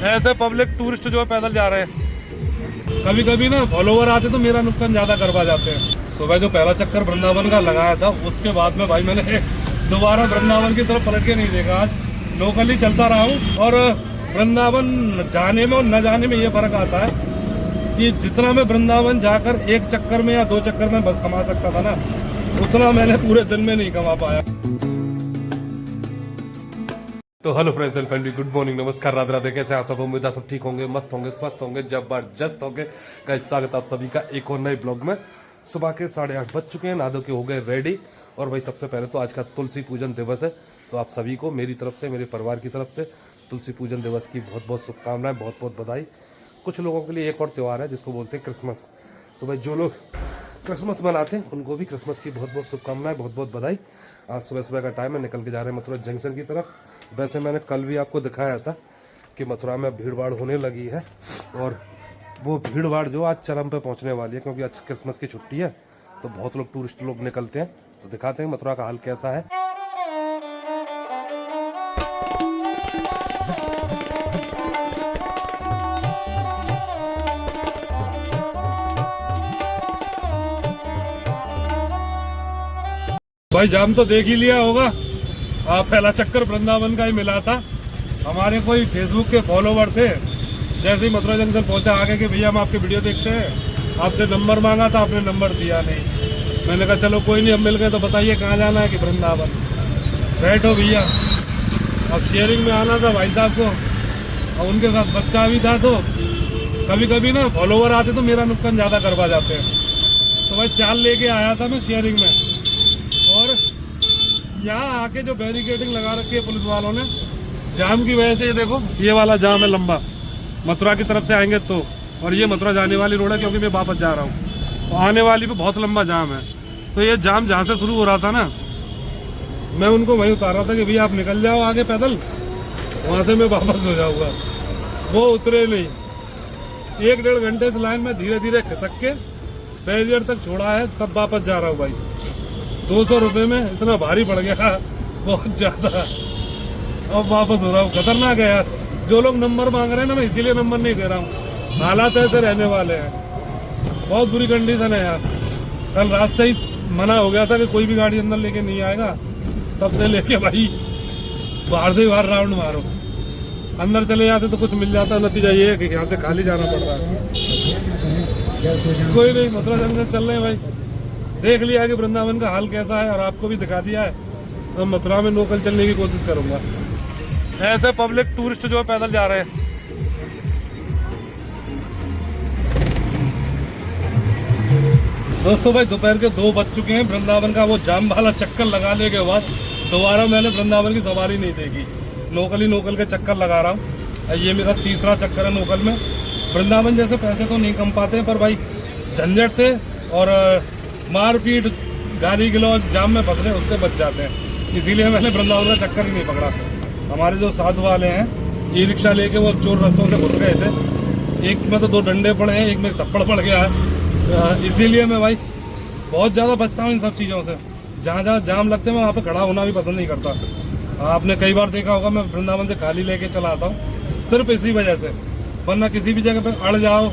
ऐसे public tourist जो है पैदल जा रहे हैं। कभी कभी ना फॉलोवर आते तो मेरा नुकसान ज़्यादा करवा जाते हैं। सुबह जो पहला चक्कर वृंदावन का लगाया था उसके बाद में भाई मैंने दोबारा वृंदावन की तरफ पलट के नहीं देखा। आज लोकली चलता रहा हूँ और वृंदावन जाने में और न जाने में ये फ़र्क आता है कि जितना मैं वृंदावन जाकर एक चक्कर में या दो चक्कर में कमा सकता था ना, उतना मैंने पूरे दिन में नहीं कमा पाया। तो hello friends and family, good morning, नमस्कार, राधे राधे। कैसे आप सब? उम्मीद है सब ठीक होंगे, मस्त होंगे, स्वस्थ होंगे, जबरदस्त होंगे। गाइस स्वागत आप सभी का एक और नए ब्लॉग में। सुबह के 8:30 बज चुके हैं, नहा धो के हो गए रेडी। और भाई सबसे पहले तो आज का तुलसी पूजन दिवस है, तो आप सभी को मेरी तरफ से, मेरे परिवार की तरफ से तुलसी पूजन दिवस की बहुत बहुत शुभकामनाएं, बहुत बहुत बधाई। कुछ लोगों के लिए एक और त्यौहार है जिसको बोलते हैं क्रिसमस। तो भाई जो लोग क्रिसमस मनाते हैं उनको भी क्रिसमस की बहुत बहुत शुभकामनाएं, बहुत बहुत बधाई। आज सुबह सुबह का टाइम है, निकल के जा रहे हैं मथुरा जंक्शन की तरफ। वैसे मैंने कल भी आपको दिखाया था कि मथुरा में भीड़ भाड़ होने लगी है और वो भीड़ भाड़ जो आज चरम पे पहुंचने वाली है, क्योंकि आज क्रिसमस की छुट्टी है तो बहुत लोग टूरिस्ट लोग निकलते हैं। तो दिखाते हैं मथुरा का हाल कैसा है। भाई जाम तो देख ही लिया होगा। पहला चक्कर वृंदावन का ही मिला था। हमारे कोई फेसबुक के फॉलोवर थे, जैसे ही मथुरा जंक्शन पहुंचा आगे कि भैया हम आपके वीडियो देखते हैं, आपसे नंबर मांगा था, आपने नंबर दिया नहीं। मैंने कहा चलो कोई नहीं, अब मिल गए तो बताइए कहाँ जाना है। कि वृंदावन। बैठो भैया। अब शेयरिंग में आना था भाई साहब को, और उनके साथ बच्चा भी था, तो कभी कभी ना फॉलोवर आते तो मेरा नुकसान ज़्यादा करवा जाते हैं। तो भाई चाल लेके आया था मैं शेयरिंग में, और यहाँ आके जो बैरिकेडिंग लगा रखी है पुलिस वालों ने, जाम की वजह से, ये देखो ये वाला जाम है लंबा, मथुरा की तरफ से आएंगे तो, और ये मथुरा जाने वाली रोड है क्योंकि मैं वापस जा रहा हूँ, तो आने वाली पे बहुत लंबा जाम है। तो ये जाम जहाँ से शुरू हो रहा था ना, मैं उनको वहीं उतार रहा था कि भैया आप निकल जाओ आगे पैदल, वहाँ से मैं वापस हो जाऊँगा। वो उतरे नहीं, 1-1.5 घंटे से लाइन में धीरे धीरे खिसक के बैरियर तक छोड़ा है, तब वापस जा रहा हूँ भाई। 200 रुपये में इतना भारी पड़ गया, बहुत ज़्यादा। अब वापस हो रहा हूँ। खतरनाक है यार, जो लोग नंबर मांग रहे हैं ना, मैं इसीलिए नंबर नहीं दे रहा हूँ। हालात ऐसे रहने वाले हैं, बहुत बुरी कंडीशन है यार। कल रात से ही मना हो गया था कि कोई भी गाड़ी अंदर लेके नहीं आएगा, तब से लेके भाई बाहर से बाहर राउंड मारो। अंदर चले जाते तो कुछ मिल जाता, नतीजा ये है कि यहाँ से खाली जाना पड़ रहा है। कोई नहीं, मथुरा जंक्शन चल रहे हैं भाई। देख लिया कि वृंदावन का हाल कैसा है और आपको भी दिखा दिया है। तो मथुरा में लोकल चलने की कोशिश करूंगा। ऐसे पब्लिक टूरिस्ट जो है पैदल जा रहे हैं। दोस्तों भाई दोपहर के 2 बज चुके हैं। वृंदावन का वो जाम वाला चक्कर लगाने के बाद दोबारा मैंने वृंदावन की सवारी नहीं देखी। लोकल के चक्कर लगा रहा हूँ। ये मेरा तीसरा चक्कर है लोकल में। वृंदावन जैसे पैसे तो नहीं कम पाते हैं, पर भाई झंझट थे और मारपीट, गाली गलौज, जाम में फंस रहे, उससे बच जाते हैं। इसीलिए मैंने वृंदावन का चक्कर ही नहीं पकड़ा। हमारे जो साथ वाले हैं, ई रिक्शा लेके वो चोर रास्तों से घुस गए थे। एक में तो 2 डंडे पड़े हैं, एक में थप्पड़ पड़ गया है। इसीलिए मैं भाई बहुत ज़्यादा बचता हूँ इन सब चीज़ों से। जहाँ जहाँ जाम लगते हैं मैं वहाँ पर खड़ा होना भी पसंद नहीं करता। आपने कई बार देखा होगा, मैं वृंदावन से खाली लेके चला आता हूँ सिर्फ इसी वजह से। वरना किसी भी जगह पर अड़ जाओ,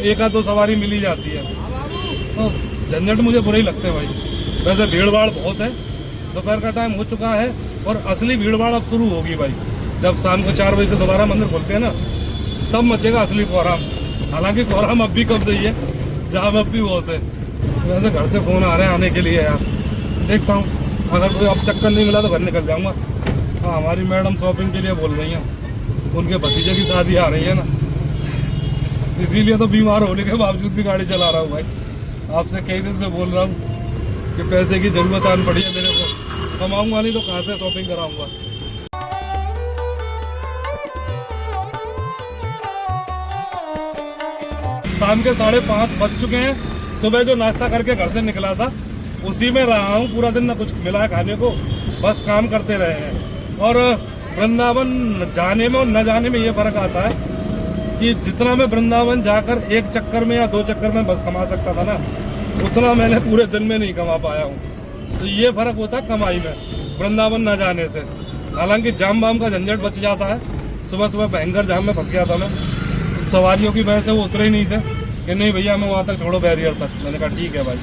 1-2 सवारी मिल ही जाती है। तो झंझट मुझे बुरे ही लगते हैं भाई। वैसे भीड़ भाड़ बहुत है, दोपहर का टाइम हो चुका है और असली भीड़ भाड़ अब शुरू होगी भाई। जब शाम को 4 बजे से दोबारा मंदिर खोलते हैं ना, तब मचेगा असली कोहराम। हालांकि कोहराम अब भी कब सही है, जाम अब भी बहुत है। वैसे घर से फ़ोन आ रहे हैं आने के लिए यार, देखता हूँ। अगर कोई अब चक्कर नहीं मिला तो घर निकल जाऊँगा। हाँ, हमारी मैडम शॉपिंग के लिए बोल रही हैं, उनके भतीजे की शादी आ रही है ना, इसीलिए तो बीमार होने के बावजूद भी गाड़ी चला रहा हूँ भाई। आपसे कई दिन से बोल रहा हूँ कि पैसे की जरूरत आन पड़ी है मेरे को, कमाऊंगा नहीं तो कहाँ से शॉपिंग कराऊंगा। शाम के 5:30 बज चुके हैं। सुबह जो नाश्ता करके घर से निकला था उसी में रहा हूँ पूरा दिन। ना कुछ मिला है खाने को, बस काम करते रहे हैं। और वृंदावन जाने में और न जाने में ये फ़र्क आता है कि जितना मैं वृंदावन जाकर एक चक्कर में या 2 चक्कर में कमा सकता था ना, उतना मैंने पूरे दिन में नहीं कमा पाया हूँ। तो ये फर्क होता है कमाई में वृंदावन न जाने से। हालांकि जाम वाम का झंझट बच जाता है, सुबह सुबह भयंकर जाम में फंस गया था मैं। सवारियों की वजह से वो उतरे ही नहीं थे कि नहीं भैया हमें वहाँ तक छोड़ो बैरियर तक। मैंने कहा ठीक है भाई,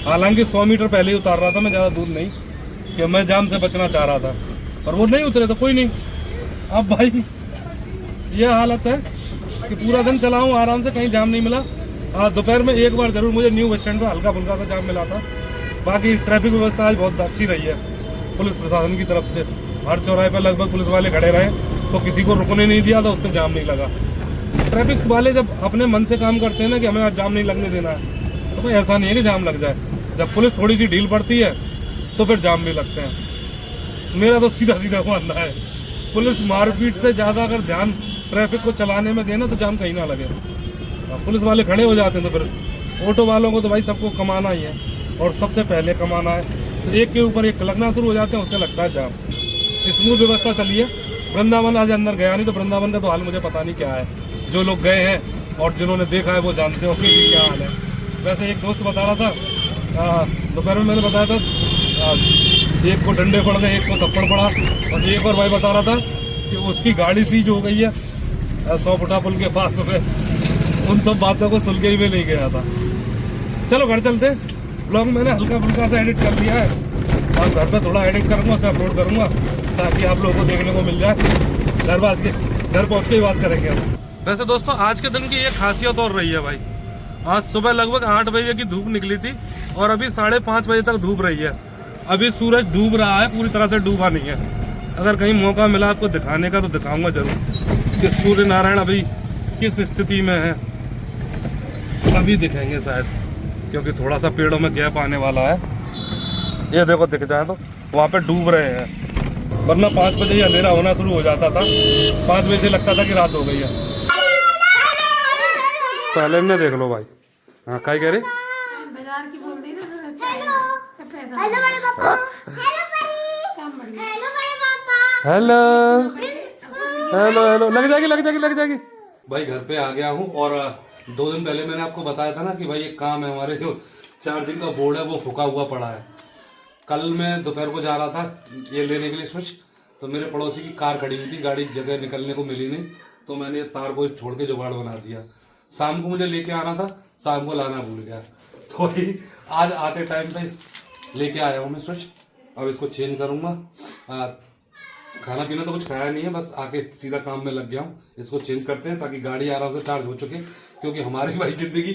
हालांकि 100 मीटर पहले ही उतार रहा था मैं, ज़्यादा दूर नहीं, कि मैं जाम से बचना चाह रहा था, पर वो नहीं उतरे तो कोई नहीं। अब भाई ये हालत है कि पूरा दिन चला हूँ आराम से, कहीं जाम नहीं मिला। दोपहर में एक बार जरूर मुझे न्यू बस स्टैंड पर हल्का फुल्का सा जाम मिला था। बाकी ट्रैफिक व्यवस्था आज बहुत अच्छी रही है पुलिस प्रशासन की तरफ से। हर चौराहे पर लगभग पुलिस वाले खड़े रहे, तो किसी को रुकने नहीं दिया, तो उससे जाम नहीं लगा। ट्रैफिक वाले जब अपने मन से काम करते हैं ना कि हमें आज जाम नहीं लगने देना है, तो कोई ऐसा नहीं है कि जाम लग जाए। जब पुलिस थोड़ी सी ढील पड़ती है तो फिर जाम भी लगते हैं। मेरा तो सीधा सीधा मानना है, पुलिस मारपीट से ज़्यादा अगर ध्यान ट्रैफिक को चलाने में देना तो जाम कहीं ना लगे। पुलिस वाले खड़े हो जाते हैं तो फिर ऑटो वालों को तो भाई सबको कमाना ही है, और सबसे पहले कमाना है, तो एक के ऊपर एक लगना शुरू हो जाते हैं, उससे लगता है जाम। स्मूथ व्यवस्था चली है। वृंदावन आज अंदर गया नहीं, तो वृंदावन का तो हाल मुझे पता नहीं क्या है। जो लोग गए हैं और जिन्होंने देखा है वो जानते हो कि क्या हाल है। वैसे एक दोस्त बता रहा था, दोपहर में मैंने बताया था, एक को डंडे पड़ गए, एक को थप्पड़ पड़ा, और एक और भाई बता रहा था कि उसकी गाड़ी सीज हो गई है 100 फुटा पुल के पास में। उन सब बातों को सुन के ही मैं नहीं गया था। चलो घर चलते। ब्लॉग मैंने हल्का फुल्का सा एडिट कर लिया है, और घर पे थोड़ा एडिट करूँगा, उसे अपलोड करूँगा ताकि आप लोगों को देखने को मिल जाए। घर पहुँच के ही बात करेंगे हम। वैसे दोस्तों आज के दिन की एक खासियत और रही है भाई। आज सुबह लगभग 8 बजे की धूप निकली थी और अभी 5:30 बजे तक धूप रही है। अभी सूरज डूब रहा है, पूरी तरह से डूबा नहीं है। अगर कहीं मौका मिला आपको दिखाने का तो दिखाऊंगा जरूर कि सूर्य नारायण अभी किस स्थिति में है। अभी दिखेंगे शायद, क्योंकि थोड़ा सा पेड़ों में गैप आने वाला है। ये देखो दिख जाए तो वहाँ पे डूब रहे हैं, वरना 5 बजे ही अंधेरा होना शुरू हो जाता था। 5 बजे से लगता था कि रात हो गई है। पहले ने देख लो भाई। हाँ क्या कह रही? बाजार की बोल दी हेलो हेलो हेलो, लग जाएगी भाई। घर पे आ गया हूँ, और 2 दिन पहले मैंने आपको बताया था ना कि भाई एक काम है, हमारे जो चार्जिंग का बोर्ड है वो फूका हुआ पड़ा है। कल मैं दोपहर को जा रहा था ये लेने के लिए स्विच, तो मेरे पड़ोसी की कार खड़ी हुई थी, गाड़ी जगह निकलने को मिली नहीं, तो मैंने ये तार को छोड़ के जुगाड़ बना दिया। शाम को मुझे लेके आना था, शाम को लाना भूल गया, तो ही आज आते टाइम पे लेके आया हूँ मैं स्विच। अब इसको चेंज करूँगा। खाना पीना तो कुछ खाया नहीं है, बस आके सीधा काम में लग गया हूँ। इसको चेंज करते हैं ताकि गाड़ी आराम से चार्ज हो चुके, क्योंकि हमारी भाई जिंदगी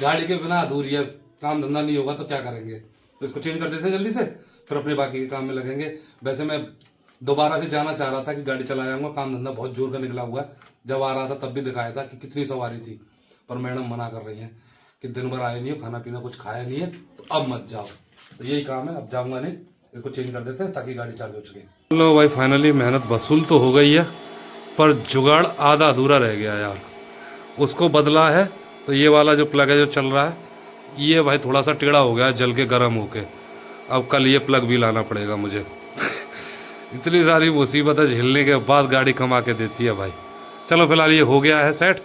गाड़ी के बिना अधूरी है। काम धंधा नहीं होगा तो क्या करेंगे, तो इसको चेंज कर देते हैं जल्दी से, फिर अपने बाकी के काम में लगेंगे। वैसे मैं दोबारा से जाना चाह रहा था कि गाड़ी चला जाऊंगा, काम धंधा बहुत जोर का निकला हुआ है। जब आ रहा था तब भी दिखाया था कि कितनी सवारी थी, पर मैडम मना कर रही हैं कि दिन भर आए नहीं हो, खाना पीना कुछ खाया नहीं है, तो अब मत जाओ। तो यही काम है, अब जाऊंगा नहीं, इसको चेंज कर देते हैं ताकि गाड़ी चार्ज हो सके। लो भाई फाइनली मेहनत वसूल तो हो गई है, पर जुगाड़ आधा अधूरा रह गया यार। उसको बदला है, तो ये वाला जो प्लग है जो चल रहा है, ये भाई थोड़ा सा टेढ़ा हो गया है जल के गर्म होके। अब कल ये प्लग भी लाना पड़ेगा मुझे। इतनी सारी मुसीबतें झेलने के बाद गाड़ी कमा के देती है भाई। चलो फिलहाल ये हो गया है सेट,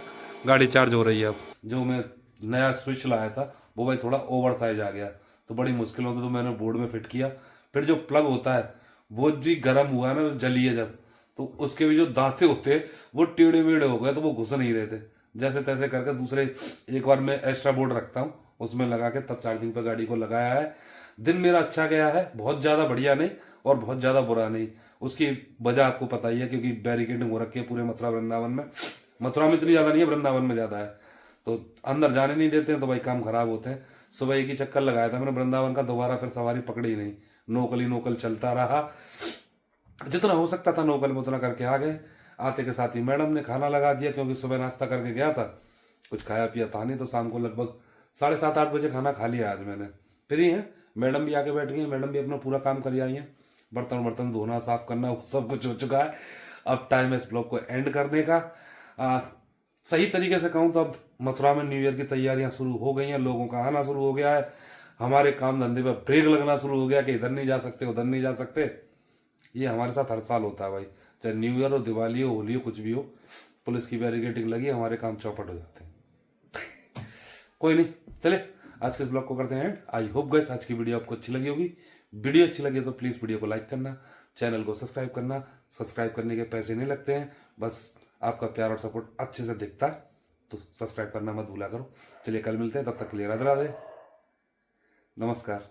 गाड़ी चार्ज हो रही है अब। जो मैं नया स्विच लाया था वो भाई थोड़ा ओवर साइज आ गया, तो बड़ी मुश्किल होती, तो मैंने बोर्ड में फिट किया। फिर जो प्लग होता है वो भी गर्म हुआ है ना, जली है जब, तो उसके भी जो दांते होते हैं वो टेढ़े मेढ़े हो गए, तो वो घुस नहीं रहे थे। जैसे तैसे करके दूसरे एक बार मैं एक्स्ट्रा बोर्ड रखता हूँ, उसमें लगा के तब चार्जिंग पर गाड़ी को लगाया है। दिन मेरा अच्छा गया है, बहुत ज़्यादा बढ़िया नहीं और बहुत ज़्यादा बुरा नहीं। उसकी वजह आपको पता ही है, क्योंकि बैरिकेडिंग हो रखी है पूरे मथुरा वृंदावन में। मथुरा में इतनी ज़्यादा नहीं है, वृंदावन में ज़्यादा है, तो अंदर जाने नहीं देते हैं, तो भाई काम खराब होते हैं। सुबह एक ही चक्कर लगाया था मैंने वृंदावन का, दोबारा फिर सवारी पकड़ी नहीं, नोकल ही नोकल चलता रहा। जितना हो सकता था नोकल में उतना करके आ गए। आते के साथ ही मैडम ने खाना लगा दिया, क्योंकि सुबह नाश्ता करके गया था, कुछ खाया पिया था नहीं, तो शाम को लगभग 7:30-8 बजे खाना खा लिया आज मैंने। फ्री है, मैडम भी आके बैठ गई, मैडम भी अपना पूरा काम कर आई हैं। बर्तन धोना, साफ करना, सब कुछ हो चुका है। अब टाइम है इस ब्लॉग को एंड करने का। सही तरीके से कहूँ तो अब मथुरा में न्यू ईयर की तैयारियां शुरू हो गई हैं, लोगों का आना शुरू हो गया है, हमारे काम धंधे पर ब्रेक लगना शुरू हो गया कि इधर नहीं जा सकते उधर नहीं जा सकते। ये हमारे साथ हर साल होता है भाई, चाहे न्यू ईयर हो, दिवाली हो, होली हो, कुछ भी हो, पुलिस की बैरिकेडिंग लगी, हमारे काम चौपट हो जाते हैं। कोई नहीं, चले आज के इस ब्लॉग को करते हैं एंड। आई होप गाइस आज की वीडियो आपको अच्छी लगी होगी। वीडियो अच्छी लगी तो प्लीज़ वीडियो को लाइक करना, चैनल को सब्सक्राइब करना। सब्सक्राइब करने के पैसे नहीं लगते हैं, बस आपका प्यार और सपोर्ट अच्छे से दिखता तो सब्सक्राइब करना मत भूला करो। चलिए कल मिलते हैं, तब तक के लिए राधे राधे, नमस्कार।